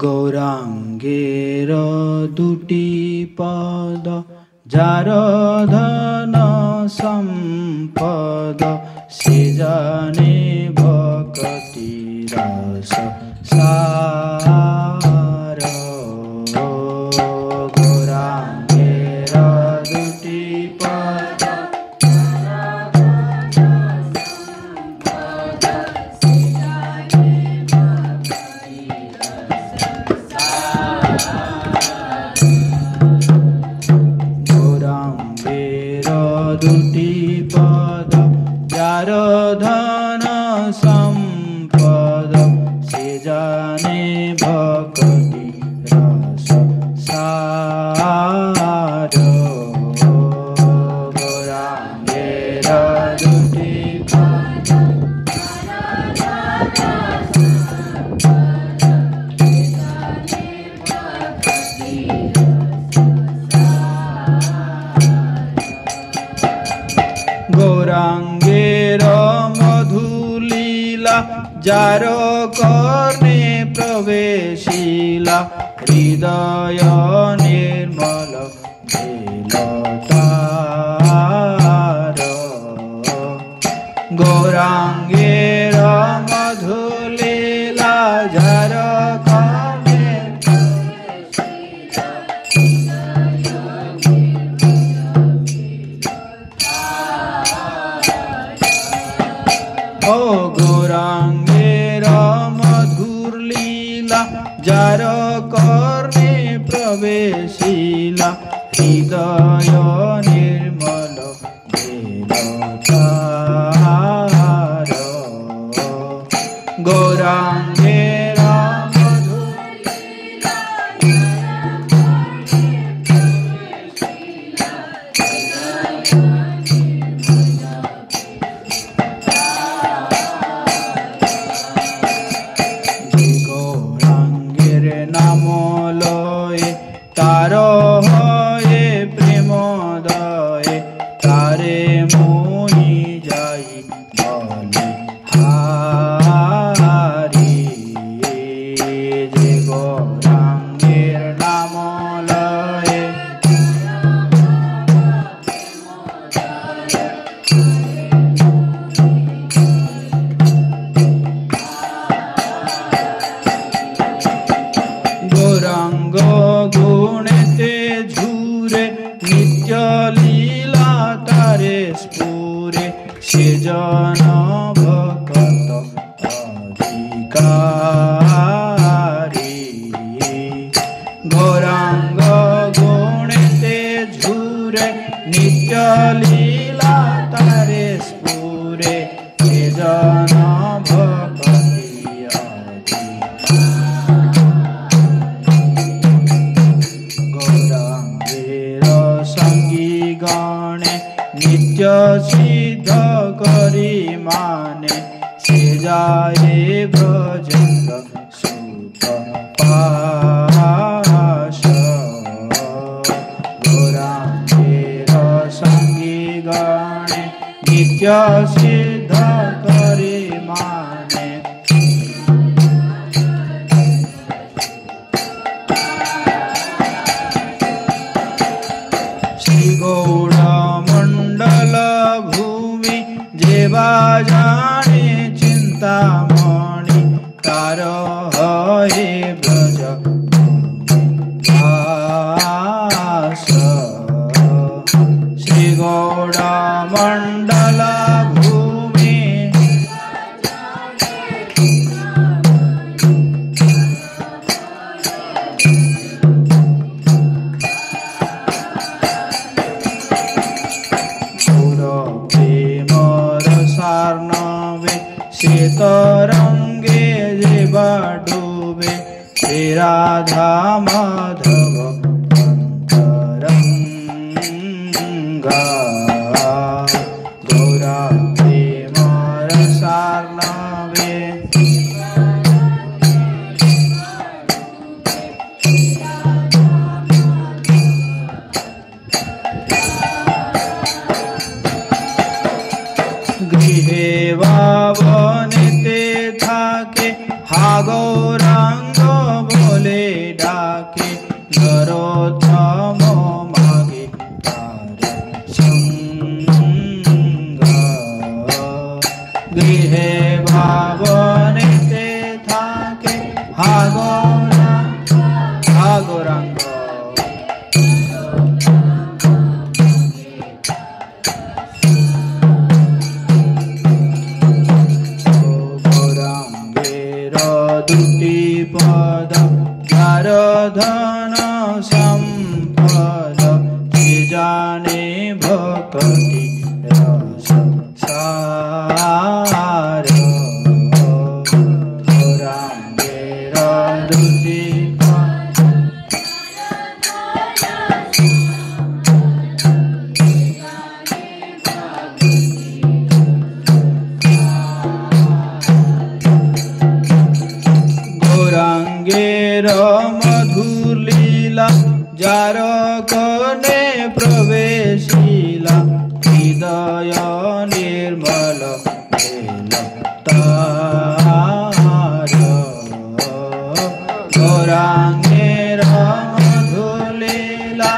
गौरांगेर दुटी पद जार धन संपद से जाने भक्ति रस सार गौरांगेर दुटी पद दुटी पद जार धन संपद से जाने भक्ति रस सार गौरांगेर दुटी पद गौरांगेर मधुलीला जार कर्णे प्रवेशिला हृदय निर्मल भेलतार गौरांगेर मधुलीला जार कर्णे ओ गौरांगेर मधुर लीला जार कर्णे प्रवेशिला हृदय निर्मल भेलतार गौरांगेर नाम लये तार हये प्रेम दये तारे मोहि जाई बलि हारी जे गौरांगेर नाम लये गौरांग गुणते झूरे नित्य लीला तारे स्फुरे से जन भक्त अधिकारी गौरांग गुणते झूरे नित्य लीला तारे स्फुरे से जन भक्ति संगी गणे नित्य सिद्ध करी माने से जाए ब्रजेंद्र सुत पाश गौरांगेर संगी गणे नित्य सिद्ध करी माने गौड़ मंडल भूमि जेवा जाने चिंतामणि तार हये ब्रज भास श्री गौड़ मंडल भूमि सार्णवे से तरंगे जेवा डूबे श्री राधा माधव अंतरंगा गौरा प्रेमर सार्णवे गृहे वावनेते थाके हा गौरांग बोले बोले डाके नरोत्तम मागे तार संग गृहे भावनेते थाके हागोरांग दुटी पद जार धन संपद से जाने भक्ति रस सार गौरांगेर दुटी गौरांगेर मधुलीला जार कने प्रवेशिला हृदय निर्मल भेल तार गौरांगेर मधुलीला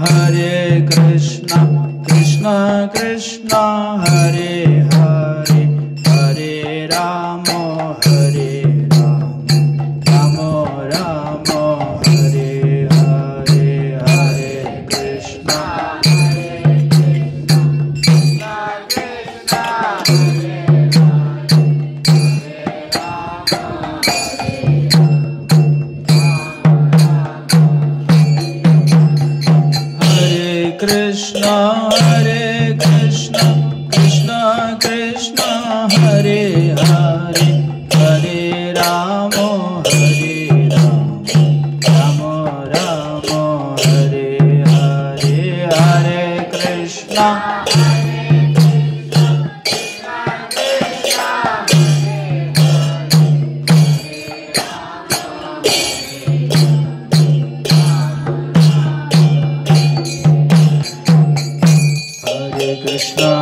हरे कृष्णा कृष्ण कृष्ण हरे हरे हरे राम राम राम हरे हरे हरे कृष्णा कृष्ण हरे कृष्ण कृष्ण कृष्ण हरे हरे हरे राम राम राम हरे हरे हरे कृष्ण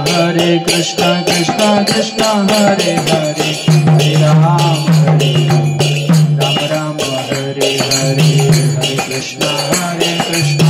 हरे कृष्ण कृष्ण कृष्ण हरे हरे हरे राम राम राम हरे हरे हरे कृष्ण